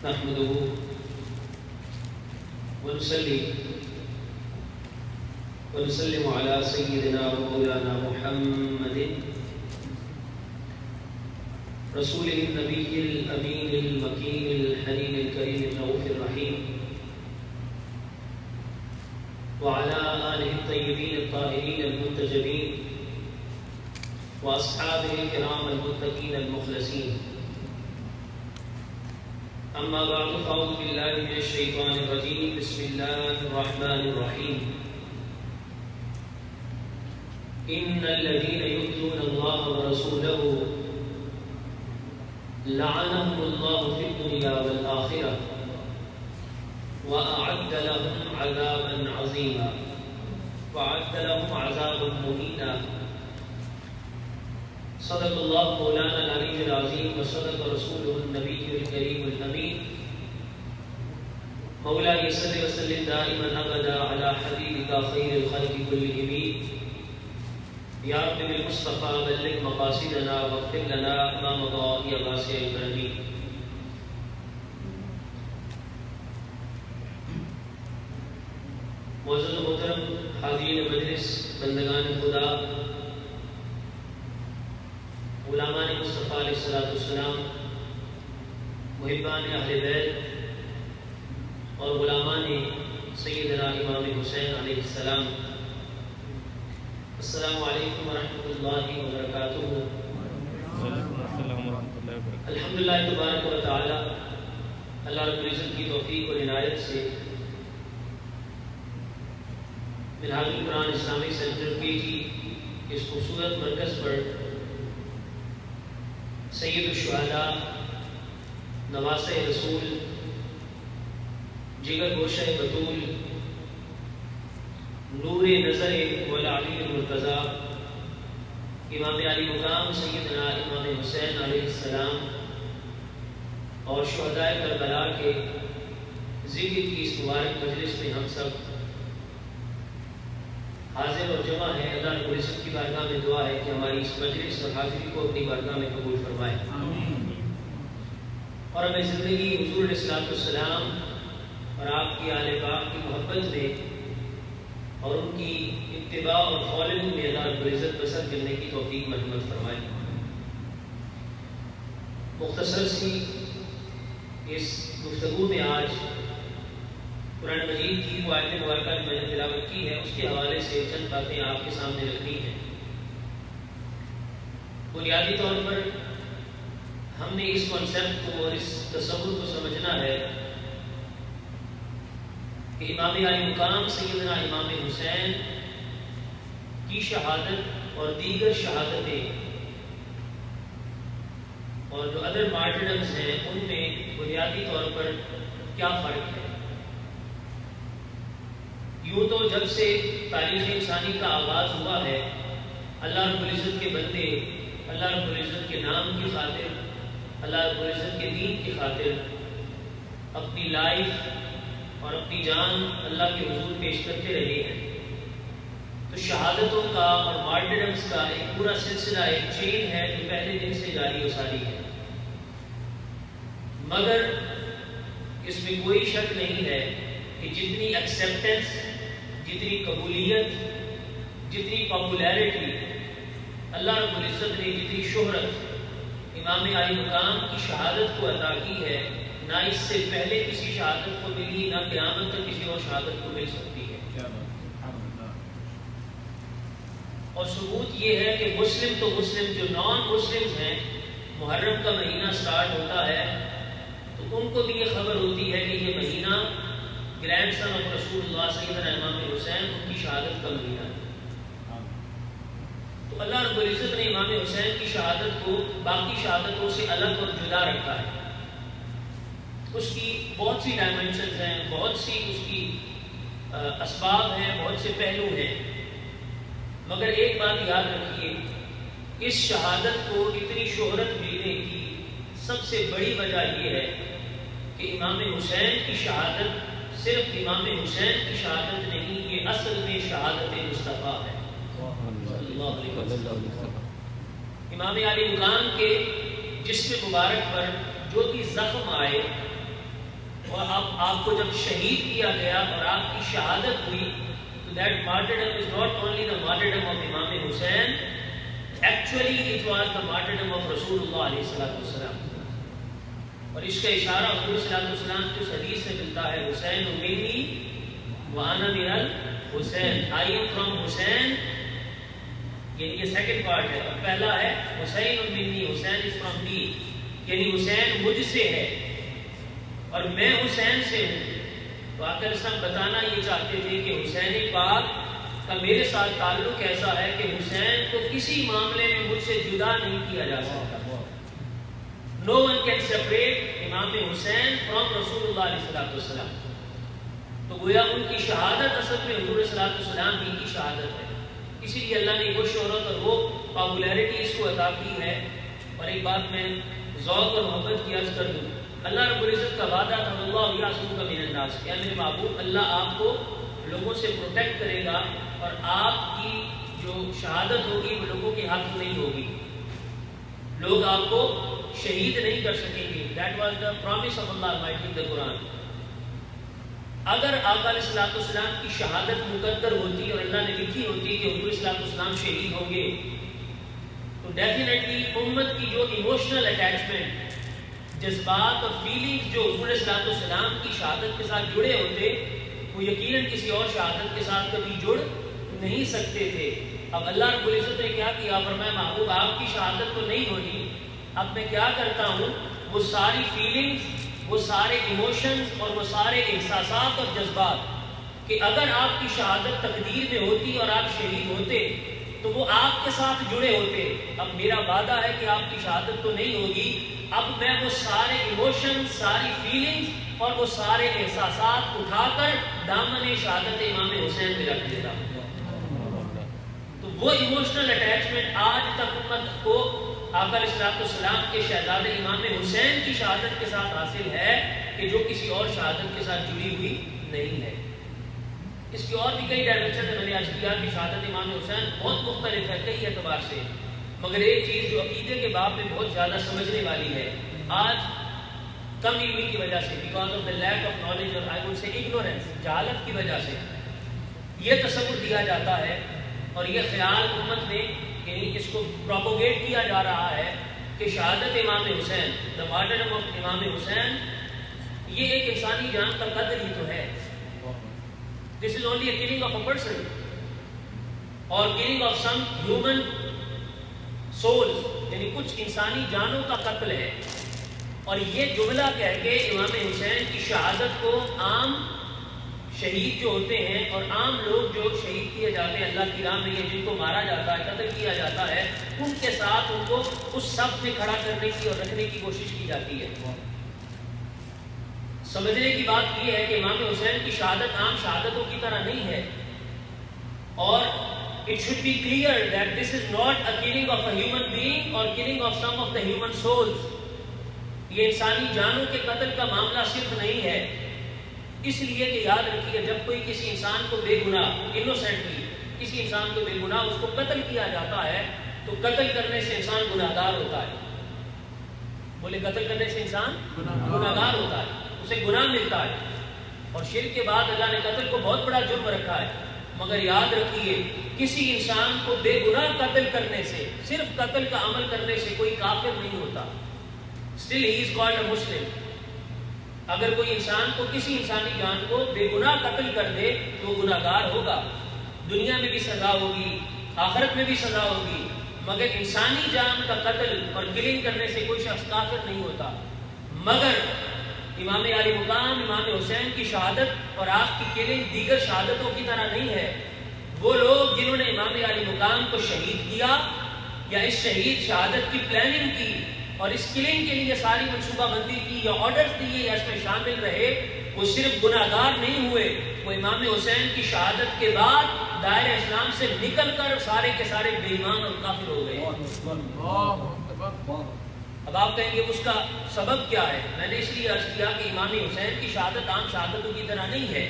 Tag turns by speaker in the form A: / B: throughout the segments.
A: نحمده ونصلي ونسلم على سيدنا ومولانا محمد رسوله النبي الأمين المكين الحنين الكريم الرؤوف الرحيم وعلى آله الطيبين الطاهرين المنتجبين وأصحابه الكرام المتقين المخلصين. أما بعد فأعوذ بالله من الشيطان الرجيم. بسم الله الرحمن الرحيم. إن الذين يؤذون الله ورسوله لعنهم الله في الدنيا والآخرة وأعد لهم عذابا عظيما وأعد لهم عذابا مهينا. صدق الله مولانا العلي العظيم وصدق رسوله النبي الكريم الأمين. مولاي صل وسلم دائما أبدا على حبيبك خير الخلق كلهم. یا رب بالمصطفى بلغ مقاصدنا واغفر لنا ما مضى يا واسع الكرم. معزز محترم حاضرین مجلس، بندگان خدا، غلامان مصطفیٰ علیہ السلام، محبان اہل بیت اور غلامان سیدنا امام حسین علیہ السلام، السلام علیکم ورحمۃ اللہ وبرکاتہ. الحمدللہ تبارک و تعالی اللہ رب العزت کی توفیق اور عنایت سے منہاج القرآن اسلامک سینٹر PG اس خوبصورت مرکز پر سید الشہداء، نواسہ رسول، جگر گوشہ بطول، نور نظر مولا علی المرتضیٰ، امام علی مقام سیدنا امام حسین علیہ السلام اور شہداء کربلا کے ذکر کی اس مبارک مجلس میں ہم سب حاضر اور جمع ہیں. اللہ رب العزت کی بارگاہ میں دعا ہے کہ ہماری اس مجلس اور حاضری کو اپنی بارگاہ میں قبول فرمائے اور ہمیں زندگی حضور علیہ السلام اور آپ کی آل پاک کی محبت میں اور ان کی اتباع اور فالوئنگ میں اللہ رب العزت بسر کرنے کی توفیق مرحمت فرمائے. مختصر سی اس گفتگو میں آج قرآن مجید کی وہ آیت مبارکہ جو میں نے تلاوت کی ہے اس کے حوالے سے چند باتیں آپ کے سامنے رکھنی ہیں. بنیادی طور پر ہم نے اس کانسیپٹ کو اور اس تصور کو سمجھنا ہے کہ امام علی مقام سیدنا امام حسین کی شہادت اور دیگر شہادتیں اور جو ادر مارٹرڈمز ہیں ان میں بنیادی طور پر کیا فرق ہے. یوں تو جب سے تاریخ انسانی کا آغاز ہوا ہے اللہ رب العزت کے بندے اللہ رب العزت کے نام کی خاطر، اللہ رب العزت کے دین کی خاطر اپنی لائف اور اپنی جان اللہ کے حضور پیش کرتے رہے ہیں. تو شہادتوں کا اور مارٹرڈمز کا ایک پورا سلسلہ، ایک چین ہے جو پہلے دن سے جاری و ساری ہے. مگر اس میں کوئی شک نہیں ہے کہ جتنی ایکسیپٹنس، جتنی قبولیت، جتنی پاپولیرٹی اللہ رب العزت نے، جتنی شہرت امام علی مقام کی شہادت کو عطا کی ہے، نہ اس سے پہلے کسی شہادت کو ملی، نہ قیامت تک کسی اور شہادت کو مل سکتی ہے. اور ثبوت یہ ہے کہ مسلم تو مسلم، جو نان مسلمز ہیں، محرم کا مہینہ سٹارٹ ہوتا ہے تو ان کو بھی یہ خبر ہوتی ہے کہ یہ مہینہ گرینڈ سن آف رسول اللہ سیدنا امام حسین ان کی شہادت کا مہینہ ہے. تو اللہ رب العزت نے امام حسین کی شہادت کو باقی شہادتوں سے الگ اور جدا رکھا ہے. اس کی بہت سی ڈائمنشنز ہیں، بہت سی اس کی اسباب ہیں، بہت سے پہلو ہیں. مگر ایک بات یاد رکھیے، اس شہادت کو اتنی شہرت ملنے کی سب سے بڑی وجہ یہ ہے کہ امام حسین کی شہادت صرف امام حسین کی شہادت نہیں، یہ اصل میں شہادت مصطفیٰ ہے. امام علی مقام کے جسم مبارک پر جو بھی زخم آئے اور اب آپ کو جب شہید کیا گیا اور آپ کی شہادت ہوئی, تو that martyrdom is not only the martyrdom of Imam Hussain, actually it was the martyrdom of Rasulullah علیہ الصلوۃ والسلام. اور اس کا اشارہ حضور صلی اللہ علیہ وسلم کی حدیث سے ملتا ہے, حسین منی وانا من الحسین, I am from حسین. یہ سیکنڈ پارٹ ہے. اور پہلا ہے حسین منی, حسین از فرام می, یعنی حسین مجھ سے ہے اور میں حسین سے ہوں. تو آقا اسلام بتانا یہ چاہتے تھے کہ حسین پاک کا میرے ساتھ تعلق ایسا ہے کہ حسین کو کسی معاملے میں مجھ سے جدا نہیں کیا جا سکتا. No one can separate امام حسین from رسول اللہ علیہ السلام. تو گویا ان کی شہادت اصل میں حضور صلی اللہ علیہ وسلم ہی کی شہادت ہے. اسی لیے اللہ نے وہ شہرت اور وہ پاپولیرٹی اس کو عطا کی ہے. اور ایک بات میں ذوق اور محبت کی عرض کر دوں, اللہ رب العزت کا وعدہ تھا اللہ یعصمک من الناس, کہ میرے محبوب اللہ آپ کو لوگوں سے پروٹیکٹ کرے گا اور آپ کی جو شہادت ہوگی وہ لوگوں کے حق نہیں ہوگی, لوگ آپ کو شہید نہیں کر سکیں گے. That was the promise of Allah Almighty in the Quran. اگر آقا علیہ الصلوۃ والسلام کی شہادت مقدر ہوتی اور اللہ نے لکھی ہوتی کہ حضور صلی اللہ علیہ وسلم شہید ہوں گے, تو ڈیفینیٹلی امت کی جو ایموشنل اٹیچمنٹ, جذبات اور فیلنگز جو حضور صلی اللہ علیہ وسلم کی شہادت کے ساتھ جڑے ہوتے, وہ یقیناً کسی اور شہادت کے ساتھ کبھی جڑ نہیں سکتے تھے. اب اللہ رب العزت نے کیا کیا, فرمایا محبوب آپ کی شہادت تو نہیں ہونی, اب میں کیا کرتا ہوں, وہ ساری فیلنگز, وہ سارے ایموشنز اور وہ سارے احساسات اور جذبات, کہ اگر آپ کی شہادت تقدیر میں ہوتی اور آپ شہید ہوتے تو وہ آپ کے ساتھ جڑے ہوتے. اب میرا وعدہ ہے کہ آپ کی شہادت تو نہیں ہوگی, اب میں وہ سارے ایموشنز, ساری فیلنگز اور وہ سارے احساسات اٹھا کر دامن شہادت امام حسین میں رکھ دیتا ہوں. تو وہ ایموشنل اٹیچمنٹ آج تک امت کو آقا علیہ السلام کے شہزادے امام حسین کی شہادت کے ساتھ حاصل ہے, کہ جو کسی اور شہادت کے ساتھ جڑی ہوئی نہیں ہے. اس کی اور بھی کئی ڈائمنشن میں نے آج کیا کہ شہادت امام حسین بہت مختلف ہے کئی اعتبار سے, مگر ایک چیز جو عقیدے کے باب میں بہت زیادہ سمجھنے والی ہے, آج کم علمی کی وجہ سے, because of the lack of knowledge اور آئی وڈ سے اگنورینس, جہالت کی وجہ سے یہ تصور دیا جاتا ہے اور یہ خیال امت میں یعنی اس کو پروپوگیٹ کیا جا رہا ہے کہ شہادت امام حسین, دا مارٹرڈم آف امام حسین, یہ ایک انسانی جان کا قتل ہی تو ہے. This is only a killing of a person or killing of some human souls, یعنی کچھ انسانی جانوں کا قتل ہے. اور یہ جملہ کہہ کے امام حسین کی شہادت کو عام شہید جو ہوتے ہیں اور عام لوگ جو شہید کیے جاتے ہیں اللہ کی راہ میں, یہ جن کو مارا جاتا ہے, قتل کیا جاتا ہے, ان کے ساتھ ان کو اس صف میں کھڑا کرنے کی اور رکھنے کی کوشش کی جاتی ہے. سمجھنے کی بات یہ ہے کہ امام حسین کی شہادت عام شہادتوں کی طرح نہیں ہے, اور it should be clear that this is not a killing of a human being or killing of some of the human souls. یہ انسانی جانوں کے قتل کا معاملہ صرف نہیں ہے. اس لیے کہ یاد رکھیے, جب کوئی کسی انسان کو بے گناہ, انوسینٹلی کسی انسان کو بے گناہ اس کو قتل کیا جاتا ہے, تو قتل کرنے سے انسان گناہگار ہوتا ہے. بولے قتل کرنے سے انسان گناہگار ہوتا ہے, اسے گناہ ملتا ہے. اور شرک کے بعد اللہ نے قتل کو بہت بڑا جرم رکھا ہے. مگر یاد رکھیے, کسی انسان کو بے گناہ قتل کرنے سے, صرف قتل کا عمل کرنے سے کوئی کافر نہیں ہوتا. Still he is called a Muslim. اگر کوئی انسان کو کسی انسانی جان کو بے گناہ قتل کر دے تو گناہگار ہوگا, دنیا میں بھی سزا ہوگی, آخرت میں بھی سزا ہوگی. مگر انسانی جان کا قتل اور کلنگ کرنے سے کوئی شخص کافر نہیں ہوتا. مگر امام علی مقام امام حسین کی شہادت اور آپ کی کلنگ دیگر شہادتوں کی طرح نہیں ہے. وہ لوگ جنہوں نے امام علی مقام کو شہید کیا یا اس شہید شہادت کی پلاننگ کی اور اس کلنگ کے لیے ساری منصوبہ بندی کی یا آرڈرز دیے یا اس میں شامل رہے, وہ صرف گناہگار نہیں ہوئے, وہ امام حسین کی شہادت کے بعد دائرہ اسلام سے نکل کر سارے کے سارے بے ایمان اور کافر ہو گئے. اب آپ کہیں گے اس کا سبب کیا ہے؟ میں نے اس لیے عرض کیا کہ امام حسین کی شہادت عام شہادتوں کی طرح نہیں ہے,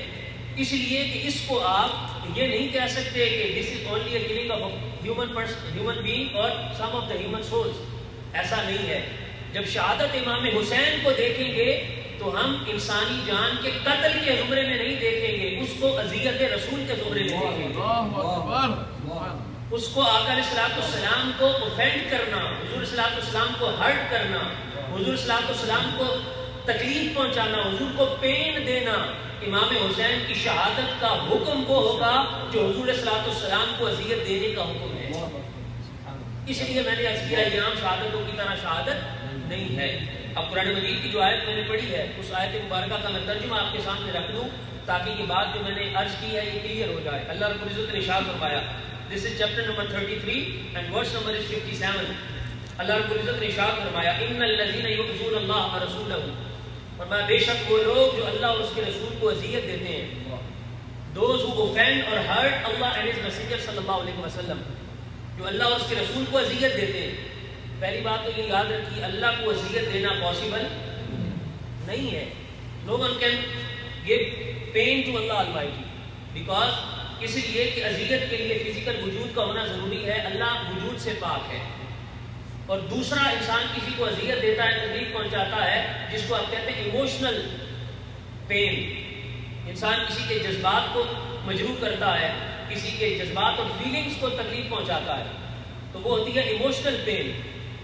A: اس لیے کہ اس کو آپ یہ نہیں کہہ سکتے کہ this is only a killing of human being اور some of the human souls. ایسا نہیں ہے. جب شہادت امام حسین کو دیکھیں گے تو ہم انسانی جان کے قتل کے زمرے میں نہیں دیکھیں گے، اس کو اذیت رسول کے زمرے میں دیکھیں گے۔ اس کو آقا علیہ السلام کو اوفینڈ کرنا، حضور صلی اللہ علیہ وسلم کو ہرٹ کرنا، حضور صلی اللہ علیہ وسلم کو تکلیف پہنچانا، حضور کو پین دینا، امام حسین کی شہادت کا حکم وہ ہوگا جو حضور صلی اللہ علیہ وسلم کو اذیت دینے کا حکم ہے۔ اس لیے میں نے عرض کیا یہ عام شہادتوں کی طرح شہادت نہیں ہے۔ اب قرآن مجید کی جو آیت میں نے پڑھی ہے اس آیت مبارکہ کا میں ترجمہ آپ کے سامنے رکھ لوں تاکہ یہ بات جو میں نے عرض کی ہے یہ کلیئر ہو جائے۔ اللہ رب العزت نے ارشاد فرمایا، This is chapter number 33 and verse number is 57۔ اللہ رب العزت نے ارشاد فرمایا، ان الذین یؤذون اللہ ورسولہ، فرمایا بے شک وہ لوگ جو اللہ اور اس کے رسول کو اذیت دیتے ہیں، those who offend or hurt Allah and his messenger صلی اللہ علیہ وسلم، جو اللہ اور اس کے رسول کو اذیت دیتے ہیں۔ پہلی بات تو یہ یاد رکھیے اللہ کو اذیت دینا پاسبل نہیں ہے۔ No one can give pain to Allah Almighty because اس لیے کہ اذیت کے لیے فزیکل وجود کا ہونا ضروری ہے، اللہ وجود سے پاک ہے۔ اور دوسرا انسان کسی کو اذیت دیتا ہے، تکلیف پہنچاتا ہے، جس کو آپ کہتے ہیں ایموشنل پین، انسان کسی کے جذبات کو مجروح کرتا ہے، کسی کے جذبات اور فیلنگز کو تکلیف پہنچاتا ہے، تو وہ ہوتی ہے ایموشنل پین،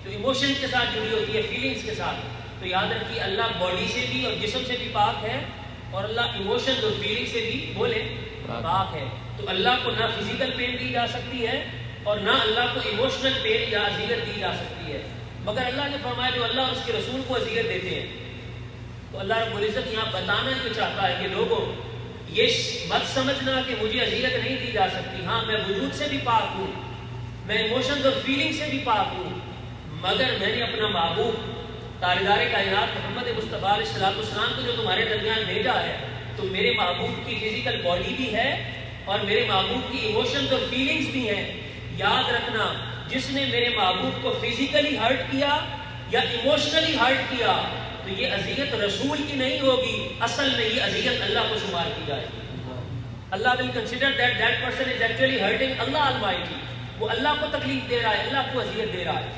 A: جو ایموشن کے ساتھ جڑی ہوتی ہے، فیلنگز کے ساتھ۔ تو یاد رکھیے اللہ باڈی سے بھی اور جسم سے بھی پاک ہے، اور اللہ ایموشن اور فیلنگ سے بھی بولے پاک ہے۔ تو اللہ کو نہ فزیکل پین دی جا سکتی ہے اور نہ اللہ کو ایموشنل پین یا اذیت دی جا سکتی ہے، مگر اللہ نے فرمایا جو اللہ اور اس کے رسول کو اذیت دیتے ہیں۔ تو اللہ رب العزت یہاں بتانا یہ چاہتا ہے کہ لوگوں یہ مت سمجھنا کہ مجھے اذیت نہیں دی جا سکتی، ہاں میں وجود سے بھی پاک ہوں، میں ایموشنز اور فیلنگ سے بھی پاک ہوں، مگر میں نے اپنا محبوب تاجدار کائنات محمد مصطفیٰ علیہ السلام کو جو تمہارے درمیان بھیجا ہے، تو میرے محبوب کی فزیکل باڈی بھی ہے اور میرے محبوب کی ایموشنز اور فیلنگز بھی ہیں۔ یاد رکھنا جس نے میرے محبوب کو فزیکلی ہرٹ کیا یا ایموشنلی ہرٹ کیا تو یہ اذیت رسول کی نہیں ہوگی، اصل میں یہ اذیت اللہ کو شمار کی جائے گی۔ اللہ will consider that that person is actually hurting Allah Almighty، وہ اللہ کو تکلیف دے رہا ہے، اللہ کو اذیت دے رہا ہے۔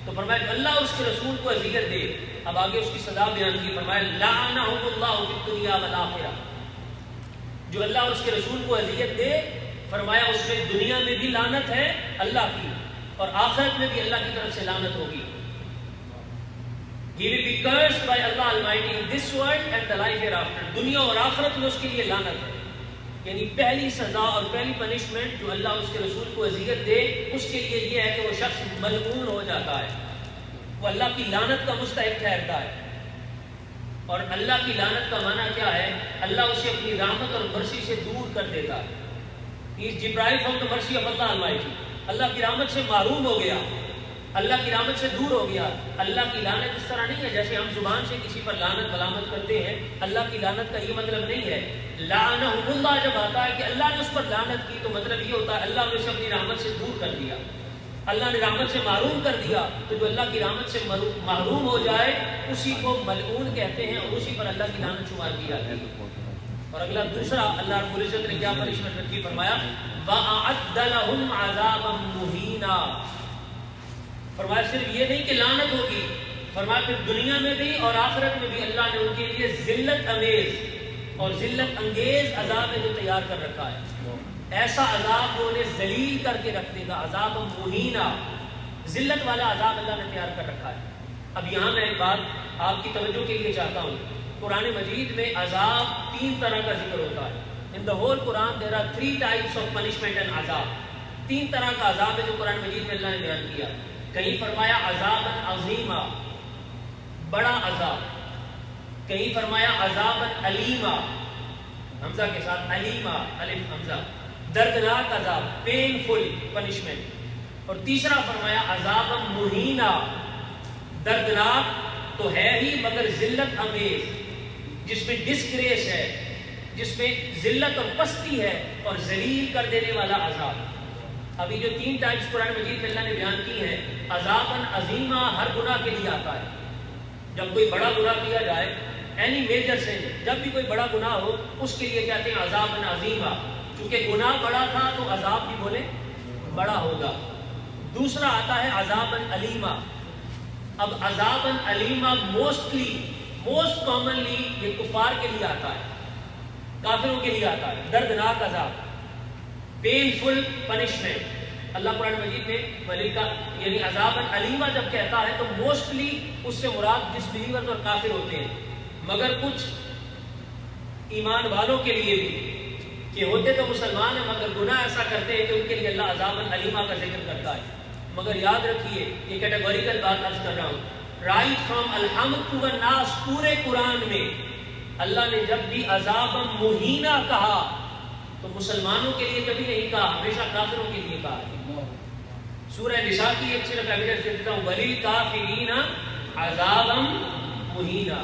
A: تو فرمایا کہ اللہ اس کے رسول کو اذیت دے، اب آگے اس کی سزا بیان کی، فرمایا لعنہم اللہ فی الدنیا والآخرہ، جو اللہ اور اس کے رسول کو اذیت دے، فرمایا اس میں دنیا میں بھی لعنت ہے اللہ کی اور آخرت میں بھی اللہ کی طرف سے لعنت ہوگی۔ He will be cursed by Allah Almighty in this world and the life hereafter، دنیا اور آخرت میں اس کے لیے لعنت ہے۔ یعنی پہلی سزا اور پہلی پنشمنٹ جو اللہ اس کے رسول کو اذیت دے اس کے لیے یہ ہے کہ وہ شخص ملعون ہو جاتا ہے، وہ اللہ کی لعنت کا مستحق ٹھہرتا ہے۔ اور اللہ کی لعنت کا معنی کیا ہے؟ اللہ اسے اپنی رحمت اور مرسی سے دور کر دیتا ہے۔ He is deprived from the mercy of Allah Almighty، اللہ کی رحمت سے محروم ہو گیا، اللہ کی رحمت سے دور ہو گیا۔ اللہ کی لعنت اس طرح نہیں ہے جیسے ہم زبان سے کسی پر لعنت ملامت کرتے ہیں، اللہ کی لعنت کا یہ مطلب نہیں ہے۔ لعنہم اللہ جب آتا ہے کہ اللہ نے اس پر لعنت کی تو مطلب یہ ہوتا ہے اللہ نے اسے اپنی رحمت سے دور کر دیا، اللہ نے رحمت سے محروم کر دیا۔ تو جو اللہ کی رحمت سے محروم ہو جائے اسی کو ملعون کہتے ہیں اور اسی پر اللہ کی لعنت شمار کی جاتی ہے۔ اور اگلا دوسرا اللہ رب العزت نے کیا پنشمنٹ رکھی؟ فرمایا وَأَعَدَّ لَهُمْ عَذَابًا مُهِينًا، فرمایا صرف یہ نہیں کہ لعنت ہوگی، فرمایا پھر دنیا میں بھی اور آخرت میں بھی اللہ نے ان کے لیے ذلت امیز اور ذلت انگیز عذاب جو تیار کر رکھا ہے۔ ایسا عذاب وہ انہیں ذلیل کر کے رکھ دے گا، عذاب مہینہ، ذلت والا عذاب اللہ نے تیار کر رکھا ہے۔ اب یہاں میں ایک بات آپ کی توجہ کے لیے چاہتا ہوں، قرآن مجید میں عذاب 3 طرح کا ذکر ہوتا ہے۔ In the whole Quran there are 3 types of punishment and عذاب، 3 طرح کا عذاب ہے جو قرآن مجید میں اللہ نے بیان کیا۔ کہیں فرمایا عذابا عظیما، بڑا عذاب، کہیں فرمایا عذابا علیما، حمزہ کے ساتھ علیما، الف حمزہ، دردناک عذاب، پینفل پنشمنٹ، اور تیسرا فرمایا عذابا مہینہ، دردناک تو ہے ہی مگر ذلت امیز، جس میں ڈسگریس ہے، جس میں ذلت اور پستی ہے اور ذلیل کر دینے والا عذاب۔ ابھی جو 3 ٹائپس قرآن مجید میں اللہ نے بیان کی ہیں، عذاباً عظیمہ ہر گناہ کے لیے آتا ہے۔ جب کوئی بڑا گناہ کیا جائے، اینی میجر سن، جب بھی کوئی بڑا گناہ ہو اس کے لیے کہتے ہیں عذاباً عظیمہ، چونکہ گناہ بڑا تھا تو عذاب بھی بولے بڑا ہوگا۔ دوسرا آتا ہے عذاباً علیمہ۔ اب عذاباً علیمہ موسٹلی موسٹ کامنلی یہ کفار کے لیے آتا ہے، کافروں کے لیے آتا ہے، دردناک عذاب، پینفل پنشمنٹ۔ اللہ قرآن مجید میں ملیکہ یعنی عذاب علیمہ جب کہتا ہے تو موسٹلی اس سے مراد ڈس بلیورز اور کافر ہوتے ہیں، مگر کچھ ایمان والوں کے لیے بھی کہ ہوتے تو مسلمان ہیں مگر گناہ ایسا کرتے ہیں کہ ان کے لیے اللہ عذاب علیمہ کا ذکر کرتا ہے۔ مگر یاد رکھیے یہ کیٹیگوریکل بات عرض کر رہا ہوں، رائٹ فرام الحمد ٹو الناس، پورے قرآن میں اللہ نے جب بھی عذاب مہینہ کہا تو مسلمانوں کے لیے کبھی نہیں کہا، ہمیشہ کافروں کے لیے کہا ہے۔ سورہ نساء کی ایک صرف ایویڈنس دیتا ہوں، وَلِلْكَافِرِينَ عَذَابًا مُهِينًا،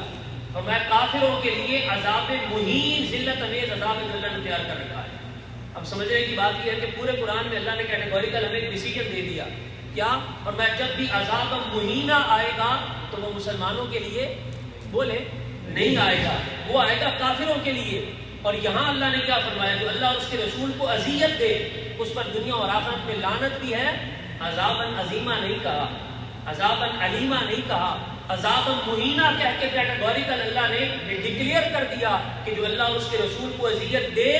A: اور میں کافروں کے لیے عذاب مہین، ذلت امیز عذاب اللہ نے تیار کر رکھا ہے۔ اب سمجھنے کی بات یہ ہے کہ پورے قرآن میں اللہ نے کیٹیگوریکل ہمیں ایک ڈیسیجن دے دیا کیا، اور میں جب بھی عذاب مہینہ آئے گا تو وہ مسلمانوں کے لیے بولے نہیں آئے گا، وہ آئے گا کافروں کے لیے۔ اور یہاں اللہ نے کیا فرمایا، جو اللہ اور اس کے رسول کو اذیت دے اس پر دنیا اور آخرت میں لعنت بھی ہے، عذابًا عظیمہ نہیں کہا، عذابًا علیمہ نہیں کہا، عذاب مہینہ کہہ کے کیٹیگوریکل اللہ نے ڈکلیئر کر دیا کہ جو اللہ اور اس کے رسول کو اذیت دے،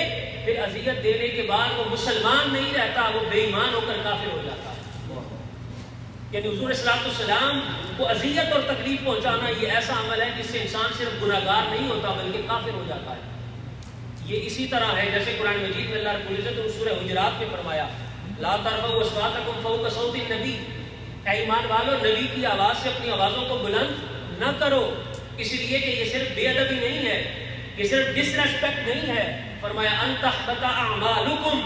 A: پھر اذیت دینے کے بعد وہ مسلمان نہیں رہتا، وہ بے ایمان ہو کر کافر ہو جاتا ہے۔ یعنی حضور صلی اللہ علیہ وسلم کو اذیت اور تکلیف پہنچانا یہ ایسا عمل ہے جس سے انسان صرف گناہگار نہیں ہوتا بلکہ کافر ہو جاتا ہے۔ یہ اسی طرح ہے جیسے قرآن مجید میں اللہ رب العزت نے سورہ حجرات میں فرمایا، لا ترفعوا اصواتکم فوق صوت النبی، اے ایمان والو نبی کی آواز سے اپنی آوازوں کو بلند نہ کرو، اس لیے کہ یہ صرف بے ادبی نہیں ہے، یہ صرف ڈس ریسپیکٹ نہیں ہے۔ فرمایا ان تحبط اعمالکم،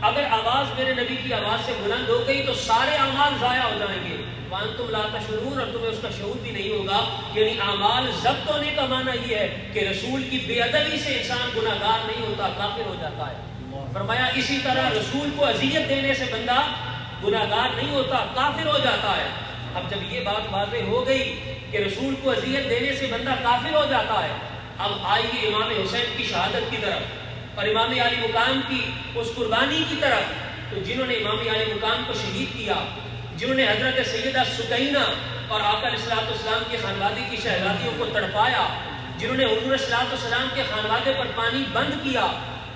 A: اگر آواز میرے نبی کی آواز سے بلند ہو گئی تو سارے اعمال ضائع ہو جائیں گے، وانتم لا تشعرون، اور تمہیں اس کا شعور بھی نہیں ہوگا۔ یعنی اعمال ضبط ہونے کا معنی یہ ہے کہ رسول کی بے ادبی سے انسان گناہگار نہیں ہوتا، کافر ہو جاتا ہے۔ فرمایا اسی طرح رسول کو اذیت دینے سے بندہ گناہگار نہیں ہوتا، کافر ہو جاتا ہے۔ اب جب یہ بات واضح ہو گئی کہ رسول کو اذیت دینے سے بندہ کافر ہو جاتا ہے، اب آئیے امام حسین کی شہادت کی طرف اور امام علی مقام کی اس قربانی کی طرف۔ تو جنہوں نے امام علی مقام کو شہید کیا، جنہوں نے حضرت سیدہ سکینہ اور آقا علیہ الصلوۃ والسلام کے خانوادے کی شہزادیوں کو تڑپایا، جنہوں نے حضور صلی اللہ علیہ وسلم کے خانوادے پر پانی بند کیا،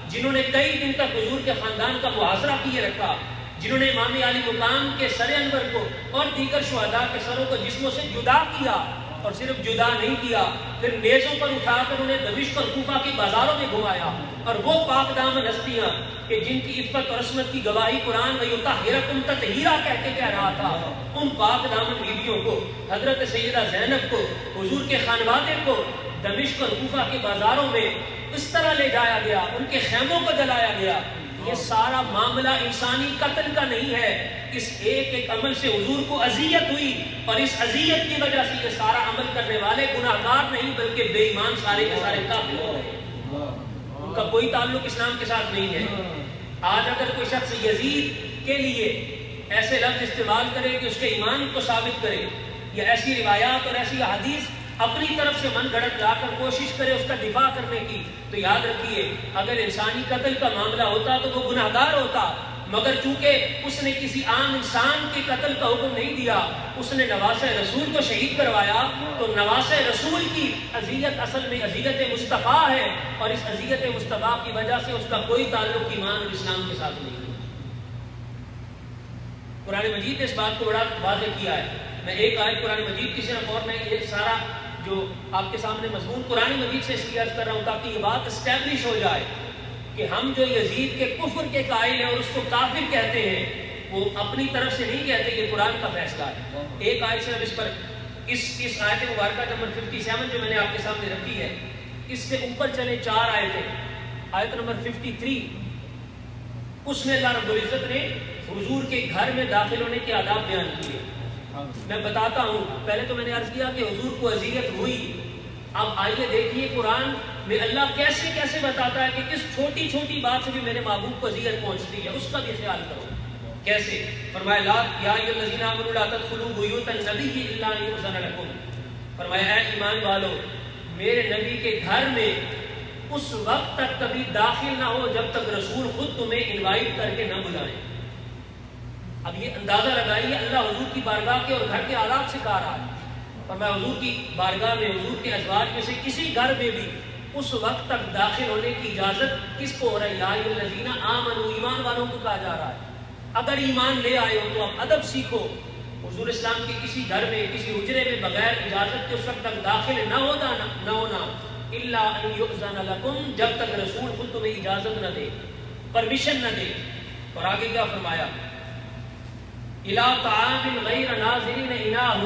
A: جنہوں نے کئی دن تک حضور کے خاندان کا محاصرہ کیے رکھا، جنہوں نے امام علی مقام کے سر انور کو اور دیگر شہداء کے سروں کو جسموں سے جدا کیا، اور صرف جدا نہیں کیا، پھر نیزوں پر اٹھا کر انہیں دمشق اور کوفہ کی بازاروں میں گھمایا، اور وہ پاک دامن ہستیاں کہ جن کی عفت اور عصمت کی گواہی قرآن وَيُطَهِّرَكُمْ تَطْهِيرًا کہہ کے کہہ رہا تھا، ان پاک دامن بیویوں کو، حضرت سیدہ زینب کو، حضور کے خانوادے کو دمشق اور کوفہ کے بازاروں میں اس طرح لے جایا گیا، ان کے خیموں کو جلایا گیا۔ یہ سارا معاملہ انسانی قتل کا نہیں ہے، اس ایک ایک عمل سے حضور کو اذیت ہوئی، اور اس اذیت کی وجہ سے یہ سارا عمل کرنے والے گناہگار نہیں بلکہ بے ایمان سارے کے سارے کافر ہو گئے، ان کا کوئی تعلق اسلام کے ساتھ نہیں ہے۔ آج اگر کوئی شخص یزید کے لیے ایسے لفظ استعمال کرے کہ اس کے ایمان کو ثابت کرے، یا ایسی روایات اور ایسی حدیث اپنی طرف سے من گھڑت لا کر کوشش کرے اس کا دفاع کرنے کی، تو یاد رکھیے اگر انسانی قتل کا معاملہ ہوتا تو وہ گناہگار ہوتا، مگر چونکہ اس نے کسی عام انسان کے قتل کا حکم نہیں دیا، اس نے نواسہ رسول کو شہید کروایا، تو نواسہ رسول کی اذیت اصل میں اذیت مصطفیٰ ہے، اور اس اذیت مصطفیٰ کی وجہ سے اس کا کوئی تعلق ایمان اور اسلام کے ساتھ نہیں ہے۔ قرآن مجید نے اس بات کو بڑا واضح کیا ہے۔ میں ایک آیت قرآن مجید کی صرف، اور میں یہ سارا جو آپ کے سامنے مضمون قرآن مجید سے اس لیے عرض کر رہا ہوں تاکہ یہ بات اسٹیبلش ہو جائے کہ ہم جو یزید کے کفر کے قائل ہیں اور اس کو کافر کہتے ہیں، وہ اپنی طرف سے نہیں کہتے، یہ قرآن کا فیصلہ ہے۔ ایک آیت صرف اس پر، اس آیت مبارکہ نمبر 57 جو میں نے آپ کے سامنے رکھی ہے، اس سے اوپر چلے 4 آیتیں، آیت نمبر 53، اس میں اللہ رب العزت نے حضور کے گھر میں داخل ہونے کے آداب بیان کیے۔ میں بتاتا ہوں، پہلے تو میں نے عرض کیا کہ حضور کو اذیت ہوئی، اب آئیے دیکھیے قرآن میں اللہ کیسے کیسے بتاتا ہے کہ کس چھوٹی چھوٹی بات سے بھی میرے محبوب کو اذیت پہنچتی ہے، اس کا بھی خیال کرو۔ کیسے؟ فرمایا لا یا ایھا الذین آمنوا لا تدخلوا بیوت النبی الا ان یؤذن لکم، فرمایا اے ایمان والو میرے نبی کے گھر میں اس وقت تک کبھی داخل نہ ہو جب تک رسول خود تمہیں انوائٹ کر کے نہ بلائیں۔ اب یہ اندازہ لگائیے اللہ حضور کی بارگاہ کے اور گھر کے آداب سکھا رہا ہے۔ اور میں حضور کی بارگاہ میں حضور کے ازواج میں سے کسی گھر میں بھی اس وقت تک داخل ہونے کی اجازت کس کو ہو رہا ہے؟ یا ایھا الذین آمنوا، ایمان والوں کو کہا جا رہا ہے اگر ایمان لے آئے ہو تو آپ ادب سیکھو. حضور اسلام کے کسی گھر میں کسی حجرے میں بغیر اجازت کے اس وقت تک داخل نہ ہونا الا ان یؤذن لکم، جب تک رسول خود تمہیں اجازت نہ دے، پرمیشن نہ دے. اور آگے کیا فرمایا؟ الی طعام غیر ناظرین اناہ،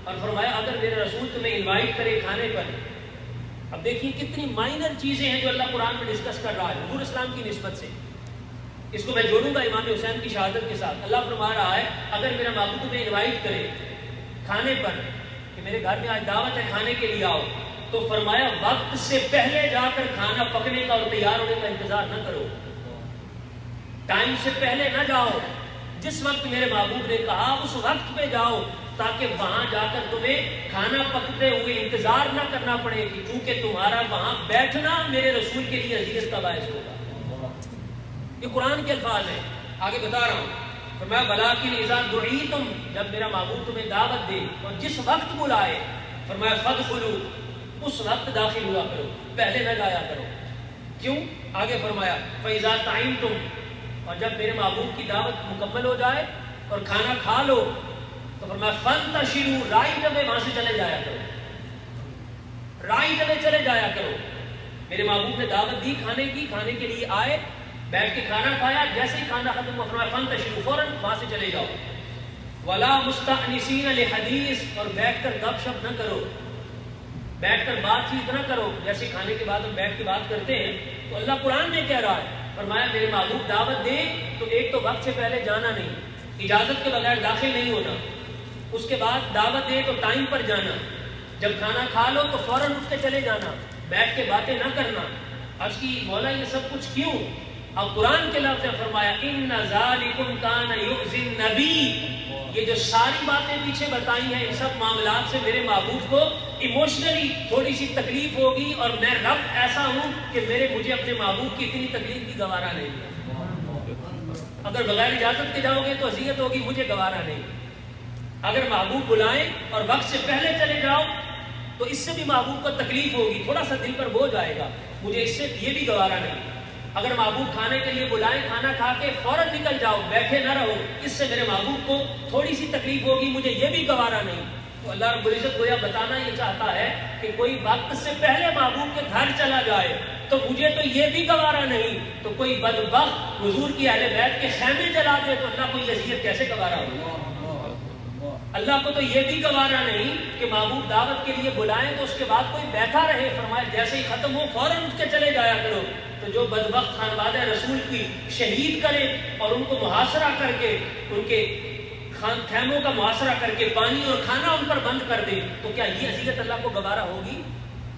A: اور فرمایا اگر میرے رسول تمہیں انوائٹ کرے کھانے پر. اب دیکھیے کتنی مائنر چیزیں ہیں جو اللہ قرآن میں ڈسکس کر رہا ہے حضور اسلام کی نسبت سے. اس کو میں جوڑوں گا امام حسین کی شہادت کے ساتھ. اللہ فرما رہا ہے اگر میرا معبود تمہیں انوائٹ کرے کھانے پر کہ میرے گھر میں آج دعوت ہے کھانے کے لیے آؤ، تو فرمایا وقت سے پہلے جا کر کھانا پکنے کا اور تیار ہونے کا انتظار نہ کرو، ٹائم سے پہلے نہ جاؤ. جس وقت میرے معبود نے کہا اس وقت پہ جاؤ تاکہ وہاں جا کر تمہیں کھانا پکتے ہوئے انتظار نہ کرنا پڑے کہ کیونکہ تمہارا وہاں بیٹھنا میرے رسول کے لیے اذیت کا باعث ہوگا. یہ قرآن کے الفاظ ہیں. آگے بتا رہا ہوں فرمایا ولکن اذا دعیتم، جب میرا معبود تمہیں دعوت دے اور جس وقت بلائے فرمایا فادخلوا، اس وقت داخل ہوا کرو، پہلے نہ جایا کرو. کیوں؟ آگے فرمایا فاذا طعمتم، اور جب میرے معبود کی دعوت مکمل ہو جائے اور کھانا کھا لو تو فرمایا فانتشروا، رائٹ اوے وہاں سے چلے جایا کرو، رائٹ اوے چلے جایا کرو. میرے معبود نے دعوت دی کھانے کی، کھانے کے لیے آئے، بیٹھ کے کھانا کھایا، جیسے ہی کھانا ختم ہوا فرمایا فانتشروا، فوراً وہاں سے چلے جاؤ. ولا مستأنسین لحدیث، اور بیٹھ کر گپ شپ نہ کرو، بیٹھ کر بات چیت نہ کرو. جیسے کھانے کے بعد ہم بیٹھ کے بات کرتے ہیں تو اللہ قرآن میں کہہ رہا ہے فرمایا میرے معبود دعوت دے تو ایک تو وقت سے پہلے جانا نہیں، اجازت کے بغیر داخل نہیں ہونا. اس کے بعد دعوت دے تو ٹائم پر جانا، جب کھانا کھا لو تو فوراً اٹھ کے چلے جانا، بیٹھ کے باتیں نہ کرنا. آج کی مولا یہ سب کچھ کیوں؟ اب قرآن کے لفظ نے فرمایا ان ذالکم کان یؤذی النبی، یہ جو ساری باتیں پیچھے بتائی ہیں ان سب معاملات سے میرے محبوب کو ایموشنلی تھوڑی سی تکلیف ہوگی، اور میں رب ایسا ہوں کہ مجھے اپنے محبوب کی اتنی تکلیف بھی گوارا نہیں ہے. اگر بغیر اجازت کے جاؤ گے تو اذیت ہوگی، مجھے گوارا نہیں. اگر محبوب بلائیں اور وقت سے پہلے چلے جاؤ تو اس سے بھی محبوب کو تکلیف ہوگی، تھوڑا سا دل پر بوجھ آئے گا، مجھے اس سے یہ بھی گوارا نہیں. اگر محبوب کھانے کے لیے بلائیں، کھانا کھا کے فوراً نکل جاؤ، بیٹھے نہ رہو، اس سے میرے محبوب کو تھوڑی سی تکلیف ہوگی، مجھے یہ بھی گوارا نہیں. تو اللہ رب العزت گویا بتانا یہ چاہتا ہے کہ کوئی وقت سے پہلے محبوب کے گھر چلا جائے تو مجھے تو یہ بھی گوارا نہیں، تو کوئی بدبخت حضور کی اہل بیت کے خیمے جلا دے تو اللہ کو یہ اذیت کیسے گوارا ہوگی؟ اللہ کو تو یہ بھی گوارا نہیں کہ محبوب دعوت کے لیے بلائیں تو اس کے بعد کوئی بیٹھا رہے. فرمایا جیسے ہی ختم ہو فوراً اٹھ کے چلے جایا کرو. تو جو بدبخت خانوادہ رسول کی شہید کرے اور ان کو محاصرہ کر کے ان کے خیموں کا محاصرہ کر کے پانی اور کھانا ان پر بند کر دے تو کیا یہ اذیت اللہ کو گوارا ہوگی؟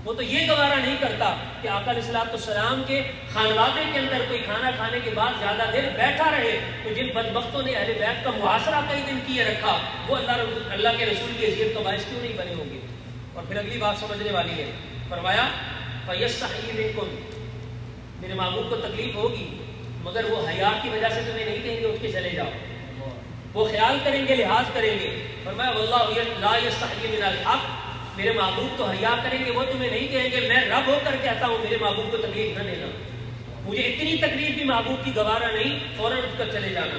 A: وہ تو یہ گوارا نہیں کرتا کہ آقا علیہ السلام کے خانوادے کے اندر کوئی کھانا کھانے کے بعد زیادہ دیر بیٹھا رہے. تو جن بدبختوں نے اہل بیت کا محاصرہ کئی دن کیے رکھا وہ اللہ کے رسول کی اذیت کا باعث کیوں نہیں بنے ہوں گے؟ اور پھر اگلی بات سمجھنے والی ہے. فرمایا فَيَسْتَحْيِي مِنكُمْ، میرے محبوب کو تکلیف ہوگی مگر وہ حیا کی وجہ سے تمہیں نہیں کہیں گے اٹھ کے چلے جاؤ، وہ خیال کریں گے، لحاظ کریں گے. فرمایا واللہ لا یستحیی من الحق، میرے محبوب تو حیا کریں گے، وہ تمہیں نہیں کہیں گے میں رب ہو کر کہتا ہوں میرے محبوب کو تکلیف نہ دینا، مجھے اتنی تکلیف بھی محبوب کی گوارا نہیں، فوراً اٹھ کر چلے جانا.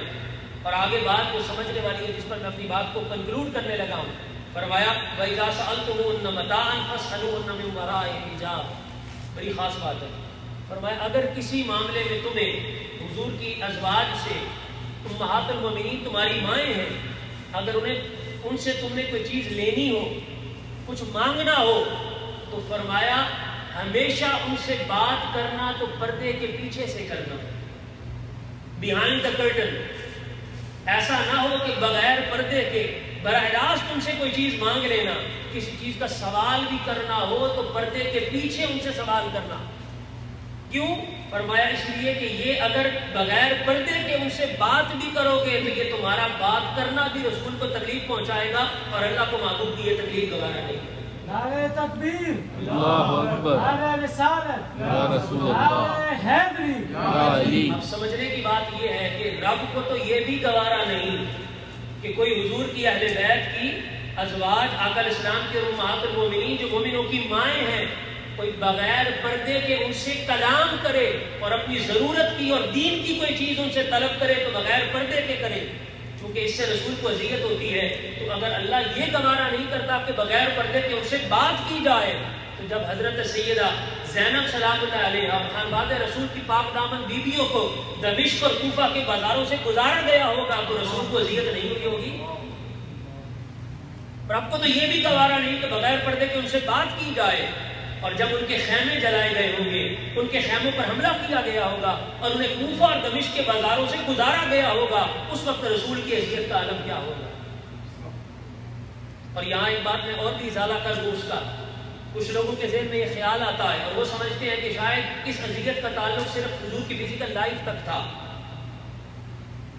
A: اور آگے بات جو سمجھنے والی ہے جس پر میں اپنی بات کو کنکلوڈ کرنے لگا ہوں. فرمایا وَإِذَا سَأَلْتُمُوهُنَّ مَتَاعًا فَاسْأَلُوهُنَّ مِن وَرَاءِ حِجَابٍ، بڑی خاص بات ہے. فرمایا اگر کسی معاملے میں تمہیں حضور کی ازواج سے، امہات المومنین تمہاری مائیں ہیں، اگر ان سے تم نے کوئی چیز لینی ہو، کچھ مانگنا ہو تو فرمایا ہمیشہ ان سے بات کرنا تو پردے کے پیچھے سے کرنا، بیہائنڈ دا کرٹن. ایسا نہ ہو کہ بغیر پردے کے براہ راست ان سے کوئی چیز مانگ لینا. کسی چیز کا سوال بھی کرنا ہو تو پردے کے پیچھے ان سے سوال کرنا. کیوں؟ فرمایا اس لیے کہ یہ اگر بغیر پردے کے ان سے بات بھی کرو گے تو یہ تمہارا بات کرنا بھی رسول کو تکلیف پہنچائے گا اور اللہ کو محبوب کی یہ تکلیف گوارا نہیں.
B: نعرہ تکبیر،
C: اللہ اکبر،
B: نعرہ رسالت،
C: یا رسول اللہ،
B: نعرہ حیدری،
C: یا علی.
A: اب سمجھنے کی بات یہ ہے کہ رب کو تو یہ بھی گوارا نہیں کہ کوئی حضور کی اہل بیت کی ازواج آقا علیہ السلام کے امہات المومنین جو مومنوں کی مائیں ہیں، کوئی بغیر پردے کے ان سے کلام کرے اور اپنی ضرورت کی اور دین کی کوئی چیز ان سے طلب کرے تو بغیر پردے کے کرے، چونکہ اس سے رسول کو اذیت ہوتی ہے۔ تو اگر اللہ یہ گوارا نہیں کرتا کہ بغیر پردے کے ان سے بات کی جائے، تو جب حضرت سیدہ زینب سلام اللہ علیہا خانواد رسول کی پاک دامن بیویوں کو دمشق اور کوفہ کے بازاروں سے گزارا گیا ہوگا تو رسول کو اذیت نہیں ہوئی ہوگی؟ اور آپ کو تو یہ بھی گوارا نہیں کہ بغیر پردے کے ان سے بات کی جائے، اور جب ان کے خیمے جلائے گئے ہوں گے، ان کے خیموں پر حملہ کیا گیا ہوگا اور انہیں کوفہ اور دمشق کے بازاروں سے گزارا گیا ہوگا، اس وقت رسول کی حیثیت کا عالم کیا ہوگا؟ اور یہاں ایک بات میں اور بھی ازالہ کر دوں اس کا، کچھ لوگوں کے ذہن میں یہ خیال آتا ہے اور وہ سمجھتے ہیں کہ شاید اس اذیت کا تعلق صرف حضور کی فزیکل لائف تک تھا۔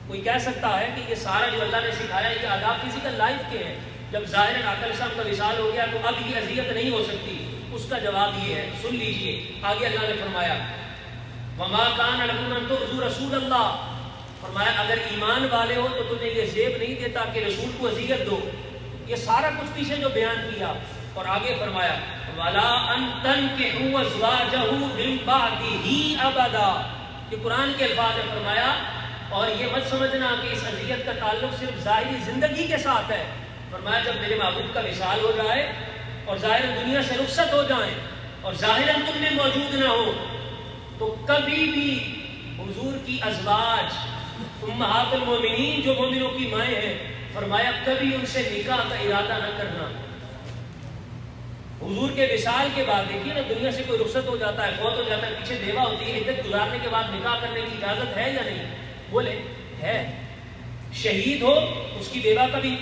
A: کوئی کہہ سکتا ہے کہ یہ سارا جو اللہ نے سکھایا یہ آداب فزیکل لائف کے ہیں، جب ظاہر آقا علیہ السلام کا وصال ہو گیا تو اب یہ اذیت نہیں ہو سکتی۔ اس کا جواب یہ ہے، سن لیجئے آگے اللہ نے فرمایا وَمَا كَانَ لَكُمْ أَن تُؤْذُوا رَسُولَ اللَّهِ، فرمایا اگر ایمان والے ہو تو تمہیں یہ زیب نہیں دیتا کہ رسول کو اذیت دو۔ یہ سارا کچھ پیچھے جو بیان کیا، اور آگے فرمایا وَلَا أَن تَنكِحُوا أَزْوَاجَهُ مِن بَعْدِهِ أَبَدًا، یہ قرآن کے الفاظ ہے۔ فرمایا اور یہ مت سمجھنا کہ اس اذیت کا تعلق صرف ظاہری زندگی کے ساتھ ہے، فرمایا جب میرے محبوب کا وصال ہو جائے اور ظاہر دنیا سے رخصت ہو جائیں اور ظاہراً تم میں موجود نہ ہو تو کبھی بھی حضور کی ازواج امہات المومنین جو مومنوں کی مائیں ہیں، فرمایا کبھی ان سے نکاح کا ارادہ نہ کرنا۔ حضور کے وصال کے بعد دیکھیے نا، دنیا سے کوئی رخصت ہو جاتا ہے، فوت ہو جاتا ہے، پیچھے بیوہ ہوتی ہے، عدت گزارنے کے بعد نکاح کرنے کی اجازت ہے یا نہیں؟ بولے ہے۔ شہید ہو اس کی بیوہ کا بھی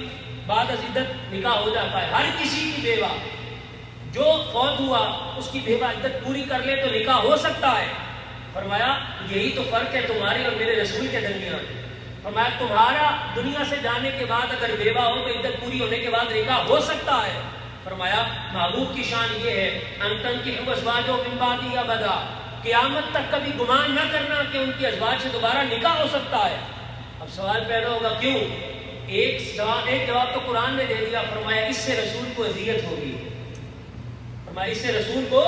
A: بعد از عدت نکاح ہو جاتا ہے، ہر کسی کی بیوہ جو فوت ہوا اس کی بیوہ عدت پوری کر لے تو نکاح ہو سکتا ہے۔ فرمایا یہی تو فرق ہے تمہارے اور میرے رسول کے درمیان۔ فرمایا تمہارا دنیا سے جانے کے بعد اگر بیوہ ہو تو عدت پوری ہونے کے بعد نکاح ہو سکتا ہے۔ فرمایا محبوب کی شان یہ ہے ان تنکحوا ازواجہ من بعدہ ابدا، قیامت تک کبھی گمان نہ کرنا کہ ان کی ازواج سے دوبارہ نکاح ہو سکتا ہے۔ اب سوال پیدا ہوگا کیوں؟ ایک جواب تو قرآن نے دے دیا، فرمایا اس سے رسول کو اذیت ہوگی، فرمایا اس سے رسول کو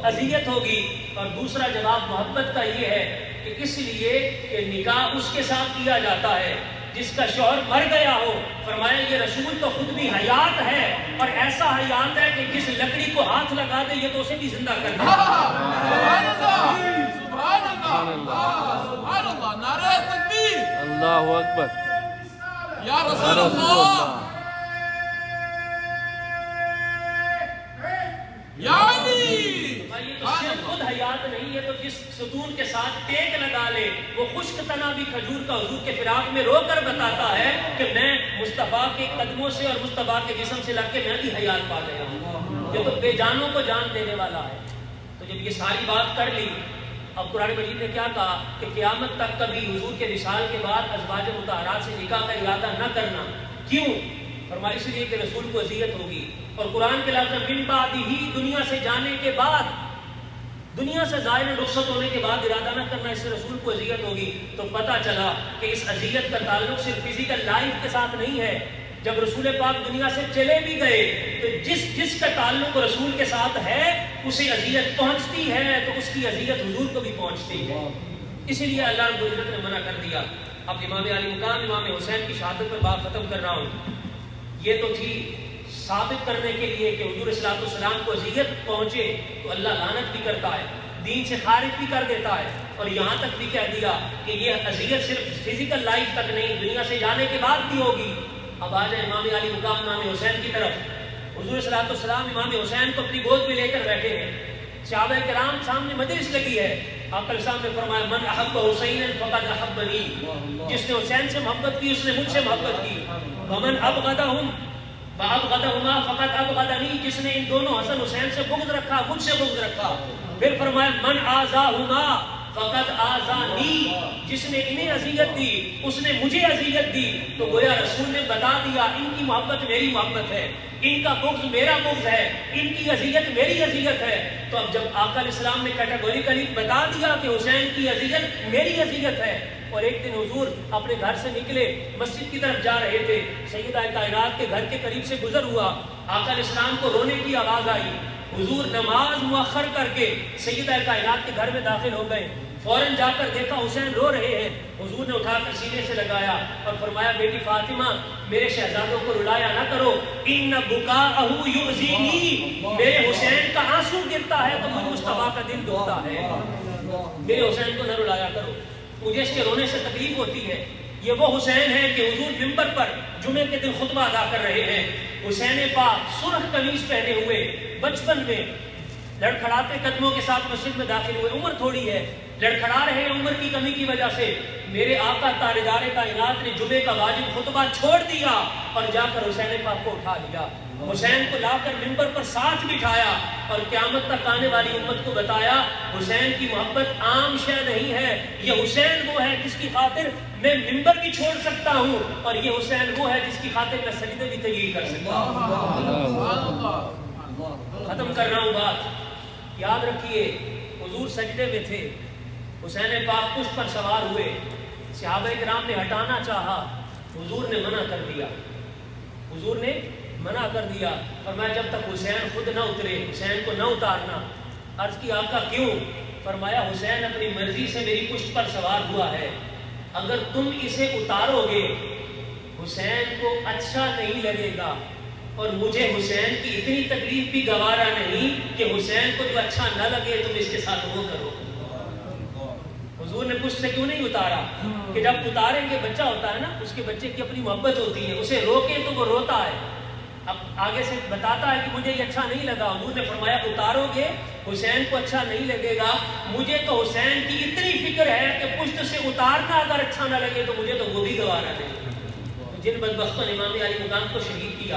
A: اذیت ہوگی، اور دوسرا جواب محبت کا یہ ہے کہ اس لیے کہ نکاح اس کے ساتھ کیا جاتا ہے جس کا شوہر مر گیا ہو۔ فرمایا یہ رسول تو خود بھی حیات ہے، اور ایسا حیات ہے کہ جس لکڑی کو ہاتھ لگا دے یہ تو اسے بھی زندہ کر دے۔
D: نعرہ تکبیر،
C: اللہ اکبر،
D: یا رسول اللہ، یا علی۔
A: یہ تو صرف خود حیات نہیں ہے، تو جس ستون کے ساتھ ٹیک لگا لے وہ خشک تنا بھی کھجور کا حضور کے فراق میں رو کر بتاتا ہے کہ میں مصطفیٰ کے قدموں سے اور مصطفیٰ کے جسم سے لگ کے میں بھی حیات پا گیا ہوں۔ یہ تو بے جانوں کو جان دینے والا ہے۔ تو جب یہ ساری بات کر لی، اب قرآن مجید نے کیا کہا کہ قیامت تک کبھی حضور کے وصال کے بعد ازواج مطہرات سے نکاح کا ارادہ نہ کرنا۔ کیوں؟ فرمایا اس لیے کہ رسول کو اذیت ہوگی، اور قرآن کے لفظ من بعدہ، دنیا سے جانے کے بعد، دنیا سے ظاہر رخصت ہونے کے بعد ارادہ نہ کرنا، اس سے رسول کو اذیت ہوگی۔ تو پتہ چلا کہ اس اذیت کا تعلق صرف فزیکل لائف کے ساتھ نہیں ہے۔ جب رسول پاک دنیا سے چلے بھی گئے تو جس کا تعلق رسول کے ساتھ ہے اسے اذیت پہنچتی ہے، تو اس کی اذیت حضور کو بھی پہنچتی ہے۔ اسی لیے اللہ رب العزت نے منع کر دیا۔ اب امام علی مقام امام حسین کی شہادت پر بات ختم کر رہا ہوں۔ یہ تو تھی ثابت کرنے کے لیے کہ حضور صلی اللہ علیہ وسلم کو اذیت پہنچے تو اللہ لعنت بھی کرتا ہے، دین سے خارج بھی کر دیتا ہے، اور یہاں تک بھی کہہ دیا کہ یہ اذیت صرف فزیکل لائف تک نہیں، دنیا سے جانے کے بعد بھی ہوگی۔ اب آ جائے امام علی مقام امام حسین کی طرف۔ حضور صلی اللہ علیہ وسلم امام حسین کو اپنی گود میں لے کر بیٹھے ہیں، صحابہ کرام سامنے مجلس لگی ہے۔ آقا صاحب نے فرمایا من احب حسین فقد احبنی، جس نے حسین سے محبت کی اس نے مجھ سے محبت کی۔ ومن ابغضہم فابغضہما فقد ابغضنی، جس نے ان دونوں حسن حسین سے بغض رکھا مجھ سے بغض رکھا۔ پھر فرمایا من آذاہما فقد آذانی، جس نے انہیں اذیت دی اس نے مجھے اذیت دی. تو گویا رسول نے بتا دیا ان کی محبت میری محبت ہے، ان کا بغض میرا بغض ہے، ان کی اذیت میری اذیت ہے. تو اب جب آقا علیہ السلام نے کیٹیگوریکلی بتا دیا کہ حسین کی اذیت میری اذیت ہے، اور ایک دن حضور اپنے گھر سے نکلے مسجد کی طرف جا رہے تھے، سیدہ کائنات کے گھر کے قریب سے گزر ہوا، آقا علیہ السلام کو رونے کی آواز آئی. حضور نماز مؤخر کر کے سیدہ کائنات کے گھر میں داخل ہو گئے. فوراً جا کر دیکھا حسین رو رہے ہیں. حضور نے اٹھا کر سینے سے لگایا اور فرمایا بیٹی فاطمہ میرے شہزادوں کو رلایا نہ کرو، ان بکاءہ یؤذینی، میرے حسین کا آنسو گرتا ہے تو مجھے مصطفیٰ کا دل دکھتا ہے، میرے حسین کو نہ رلایا کرو، مجھے اس کے رونے سے تکلیف ہوتی ہے. یہ وہ حسین ہے کہ حضور منبر پر جمعے کے دن خطبہ ادا کر رہے ہیں. حسین پاک سرخ قمیص پہنے ہوئے بچپن میں لڑکھڑاتے قدموں کے ساتھ مسجد میں داخل ہوئے. عمر تھوڑی ہے، لڑکھڑا رہے ہیں عمر کی کمی کی وجہ سے. میرے آقا تاجدار کائنات نے جمعے کا واجب خطبہ چھوڑ دیا اور جا کر حسین پاک کو اٹھا لیا. حسین کو لا کر منبر پر ساتھ بٹھایا اور قیامت تک آنے والی امت کو بتایا حسین کی محبت عام شے نہیں ہے. یہ حسین وہ ہے جس کی خاطر میں منبر بھی چھوڑ سکتا ہوں، اور یہ حسین وہ ہے جس کی خاطر میں سجدے بھی طویل کر سکتا ہوں. ختم کر رہا ہوں بات، یاد رکھیے حضور سجدے میں تھے، حسین پاک پشت پر سوار ہوئے، صحابہ کرام نے ہٹانا چاہا، حضور نے منع کر دیا. حضور نے منع کر دیا، فرمایا جب تک حسین خود نہ اترے حسین کو نہ اتارنا. عرض کی آقا کیوں؟ فرمایا حسین اپنی مرضی سے میری پشت پر سوار ہوا ہے، اگر تم اسے اتارو گے حسین کو اچھا نہیں لگے گا، اور مجھے حسین کی اتنی تکلیف بھی گوارا نہیں کہ حسین کو جو اچھا نہ لگے تم اس کے ساتھ وہ کرو. حضور نے پشت سے کیوں نہیں اتارا؟ کہ جب اتاریں گے بچہ ہوتا ہے نا، اس کے بچے کی اپنی محبت ہوتی ہے، اسے روکے تو وہ روتا ہے، اب آگے سے بتاتا ہے کہ مجھے یہ اچھا نہیں لگا. حضور نے فرمایا اتارو گے حسین کو اچھا نہیں لگے گا، مجھے تو حسین کی اتنی فکر ہے کہ پشت سے اتارنا اگر اچھا نہ لگے تو مجھے تو وہ بھی گوارا نہیں. جن بدبختوں نے امام علی مقام کو شہید کیا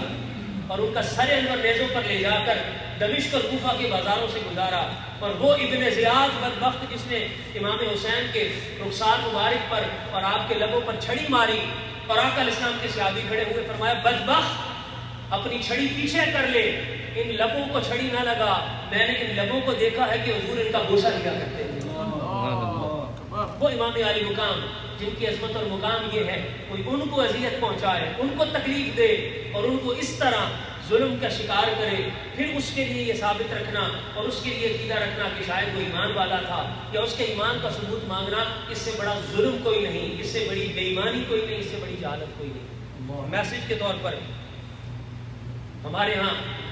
A: اور ان کا سر انور نیزوں پر لے جا کر دمشق اور کوفہ کے بازاروں سے گزارا، اور وہ ابن زیاد بدبخت جس نے امام حسین کے رخسار مبارک پر اور آپ کے لبوں پر چھڑی ماری، اور آقا علیہ السلام کے صحابی کھڑے ہوئے، فرمایا بدبخت اپنی چھڑی پیچھے کر لے، ان لبوں کو چھڑی نہ لگا، میں نے ان لبوں کو دیکھا ہے کہ حضور ان کا بوسہ لیا کرتے تھے. وہ امام علی مقام جن کی عظمت اور مقام یہ ہے کوئی ان کو اذیت پہنچائے، ان کو تکلیف دے اور ان کو اس طرح ظلم کا شکار کرے، پھر اس کے لیے یہ ثابت رکھنا اور اس کے لیے عقیدہ رکھنا کہ شاید وہ ایمان والا تھا، یا اس کے ایمان کا ثبوت مانگنا، اس سے بڑا ظلم کوئی نہیں، اس سے بڑی بے ایمانی کوئی نہیں، اس سے بڑی جہالت کوئی نہیں. میسج کے طور پر ہمارے ہاں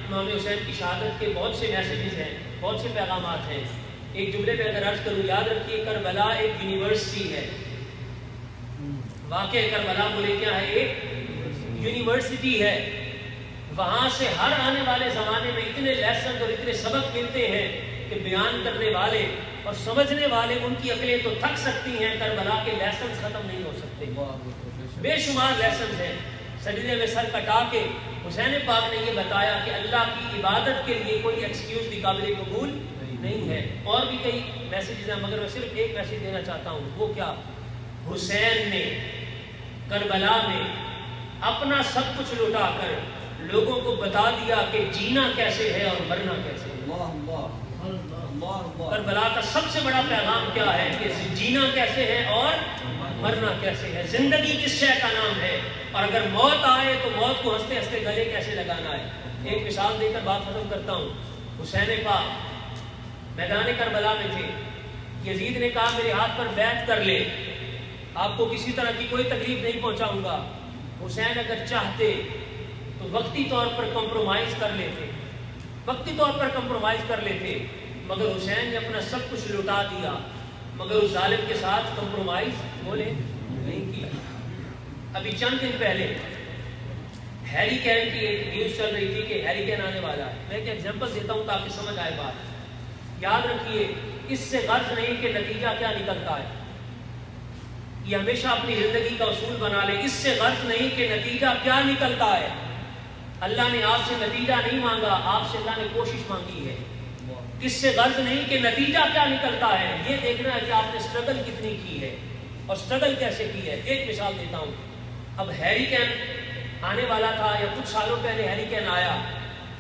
A: امام حسین کی شہادت کے بہت سے میسیجز ہیں، بہت سے پیغامات ہیں. ایک جملے میں اگر عرض کروں، یاد رکھیے کربلا ایک یونیورسٹی ہے. واقع کربلا بولے کیا ہے؟ ایک یونیورسٹی ہے. وہاں سے ہر آنے والے زمانے میں اتنے لیسن اور اتنے سبق ملتے ہیں کہ بیان کرنے والے اور سمجھنے والے ان کی عقلیں تو تھک سکتی ہیں، کربلا کے لیسنز ختم نہیں ہو سکتے. بے شمار لیسنز ہیں. سجدے میں سر کٹا کے حسین پاک نے یہ بتایا کہ اللہ کی عبادت کے لیے کوئی ایکسکیوز بھی قابل قبول نہیں ہے. اور بھی کئی میسیجز ہیں مگر میں صرف ایک میسیج دینا چاہتا ہوں. وہ کیا؟ حسین نے کربلا میں اپنا سب کچھ لٹا کر لوگوں کو بتا دیا کہ جینا کیسے ہے اور مرنا کیسے ہے. کربلا کا سب سے بڑا پیغام کیا ہے کہ جینا کیسے ہے اور مرنا کیسے ہے. زندگی کس شے کا نام ہے، اور اگر موت آئے تو موت کو ہنستے ہنستے گلے کیسے لگانا ہے. ایک مثال دے کر بات ختم کرتا ہوں. حسین پاک میدان کربلا میں تھے. یزید نے کہا میرے ہاتھ پر بیعت کر لے، آپ کو کسی طرح کی کوئی تکلیف نہیں پہنچاؤں گا. حسین اگر چاہتے تو وقتی طور پر کمپرومائز کر لیتے، وقتی طور پر کمپرومائز کر لیتے، مگر حسین نے اپنا سب کچھ لٹا دیا، مگر اس ظالم کے ساتھ کمپرومائز بولے نہیں کیا. ابھی چند دن پہلے ہیری کین کی ایک نیوز چل رہی تھی کہ ہیری کین آنے والا ہے. میں ایک ایگزامپل دیتا ہوں تاکہ سمجھ آئے بات. یاد رکھیے اس سے غرض نہیں کہ نتیجہ کیا نکلتا ہے، یہ ہمیشہ اپنی زندگی کا اصول بنا لے. اس سے غرض نہیں کہ نتیجہ کیا نکلتا ہے. اللہ نے آپ سے نتیجہ نہیں مانگا، آپ سے اللہ نے کوشش مانگی ہے. اس سے غرض نہیں کہ نتیجہ کیا نکلتا ہے، یہ دیکھنا ہے کہ آپ نے اسٹرگل کتنی کی ہے اور اسٹرگل کیسے کی ہے۔ ایک مثال دیتا ہوں، اب ہیری کین آنے والا تھا یا کچھ سالوں پہلے ہیری کین آیا،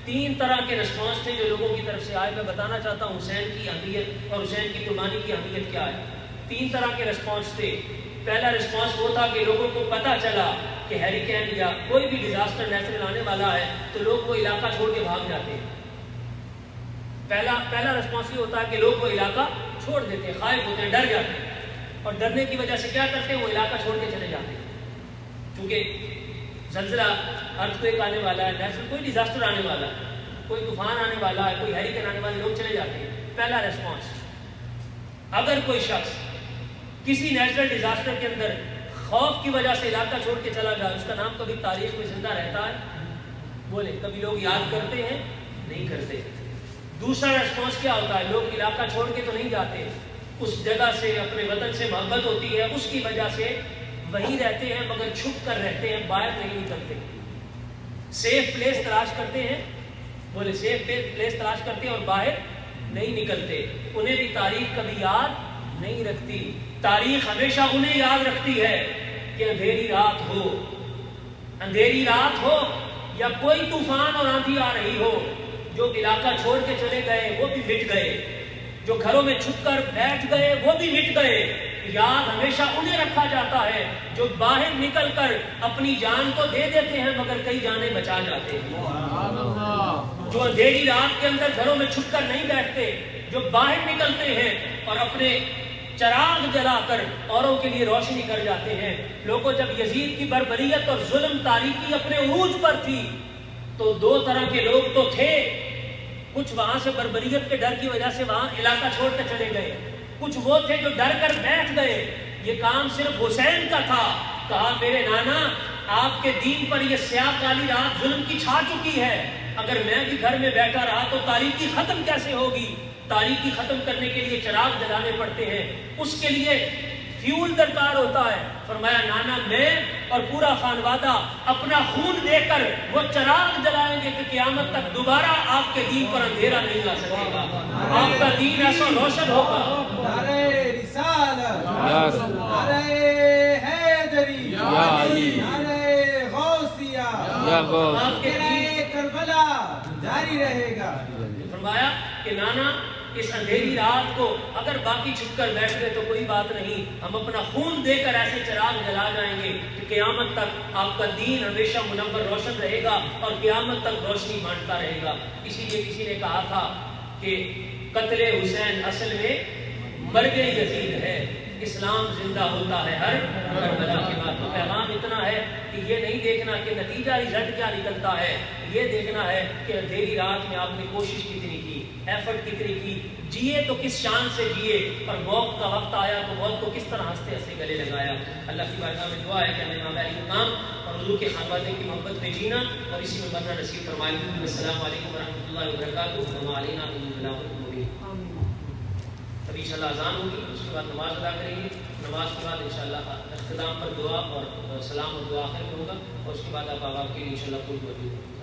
A: 3 طرح کے رسپانس تھے جو لوگوں کی طرف سے آئے۔ میں بتانا چاہتا ہوں حسین کی اہمیت اور حسین کی قربانی کی اہمیت کیا ہے۔ 3 طرح کے رسپانس تھے۔ پہلا رسپانس وہ تھا کہ لوگوں کو پتہ چلا کہ ہیری کین یا کوئی بھی ڈیزاسٹر نیچرل آنے والا ہے تو لوگ وہ علاقہ چھوڑ کے بھاگ جاتے ہیں۔ پہلا رسپانس یہ ہوتا ہے کہ لوگ وہ علاقہ چھوڑ دیتے ہیں، خائف ہوتے ہیں، ڈر جاتے ہیں، اور ڈرنے کی وجہ سے کیا کرتے ہیں، وہ علاقہ چھوڑ کے چلے جاتے ہیں۔ کیونکہ زلزلہ، ارتھکویک آنے والا ہے، نیچرل کوئی ڈیزاسٹر آنے والا ہے، کوئی طوفان آنے والا ہے، کوئی ہیریکین آنے والے، لوگ چلے جاتے ہیں۔ پہلا ریسپانس۔ اگر کوئی شخص کسی نیچرل ڈیزاسٹر کے اندر خوف کی وجہ سے علاقہ چھوڑ کے چلا جائے، اس کا نام کبھی تاریخ میں زندہ رہتا ہے؟ بولے، کبھی لوگ یاد کرتے ہیں؟ نہیں کرتے۔ دوسرا ریسپانس کیا ہوتا ہے؟ لوگ علاقہ چھوڑ کے تو نہیں جاتے، اس جگہ سے، اپنے وطن سے محبت ہوتی ہے، اس کی وجہ سے وہیں رہتے ہیں، مگر چھپ کر رہتے ہیں، باہر نہیں نکلتے، سیف پلیس تلاش کرتے ہیں۔ بولے، سیف پلیس تلاش کرتے ہیں اور باہر نہیں نکلتے۔ انہیں بھی تاریخ کبھی یاد نہیں رکھتی۔ تاریخ ہمیشہ انہیں یاد رکھتی ہے کہ اندھیری رات ہو یا کوئی طوفان اور آندھی آ رہی ہو، جو علاقہ چھوڑ کے چلے گئے وہ بھی مٹ گئے، جو گھروں میں چھپ کر بیٹھ گئے وہ بھی مٹ گئے۔ یاد ہمیشہ انہیں رکھا جاتا ہے جو باہر نکل کر اپنی جان تو دے دیتے ہیں مگر کئی جانیں بچا جاتے ہیں، جو اندھیری رات کے اندر گھروں میں چھپ کر نہیں بیٹھتے، جو باہر نکلتے ہیں اور اپنے چراغ جلا کر اوروں کے لیے روشنی کر جاتے ہیں۔ لوگوں، جب یزید کی بربریت اور ظلم تاریکی اپنے عروج پر تھی تو 2 طرح کے لوگ تو تھے، کچھ وہاں سے بربریت کے ڈر کی وجہ سے وہاں علاقہ چھوڑ کر چلے گئے، کچھ وہ تھے جو ڈر کر بیٹھ گئے۔ یہ کام صرف حسین کا تھا۔ کہا، میرے نانا، آپ کے دین پر یہ سیاہ کالی رات ظلم کی چھا چکی ہے، اگر میں بھی گھر میں بیٹھا رہا تو تاریکی ختم کیسے ہوگی؟ تاریکی ختم کرنے کے لیے چراغ جلانے پڑتے ہیں، اس کے لیے فیول درکار ہوتا ہے۔ فرمایا، نانا، میں اور پورا خانوادہ اپنا خون دے کر وہ چراغ جلائیں گے کہ قیامت تک دوبارہ آپ کے دین پر اندھیرا نہیں آ سکے گا، آپ کا دین ایسا روشن ہوگا۔
B: نعرہ رسالت، نعرہ حیدری،
C: یا علی،
B: نعرہ غوثیہ،
C: یا غوث،
A: آپ کے دین،
B: نعرہ کربلا جاری رہے گا۔
A: فرمایا کہ نانا، اس اندھیری رات کو اگر باقی چھپ کر بیٹھ گئے تو کوئی بات نہیں، ہم اپنا خون دے کر ایسے چراغ جلا جائیں گے کہ قیامت تک آپ کا دین ہمیشہ منور روشن رہے گا اور قیامت تک روشنی بانٹتا رہے گا۔ اسی لیے کسی نے کہا تھا کہ قتل حسین اصل میں مرگ یزید ہے، اسلام زندہ ہوتا ہے ہر کربلا کے بعد۔ تو پیغام اتنا ہے کہ یہ نہیں دیکھنا کہ نتیجہ رزلٹ کیا نکلتا ہے، یہ دیکھنا ہے کہ اندھیری رات میں آپ نے کوشش کتنی کی، ایفرٹ کتنی کی، جیے تو کس شان سے جیے، اور موت کا وقت آیا تو موت کو کس طرح ہنستے ہنستے گلے لگایا۔ اللہ کی بارگاہ میں دعا ہے کہ ہمیں امام علی مقام اور حضور کے خانوادے کی محبت میں جینا اور اسی میں مرنا نصیب فرمائے۔ السلام علیکم ورحمۃ اللہ وبرکاتہ۔ وما علینا الا البلاغ المبین۔ ابھی انشاءاللہ اذان ہوگی، اس کے بعد نماز ادا کریں گے، نماز کے بعد انشاءاللہ اختتام پر دعا اور سلام اور دعا آخر میں ہوگا، اور اس کے بعد آپ کے لیے انشاءاللہ کوئی موجود ہوگا۔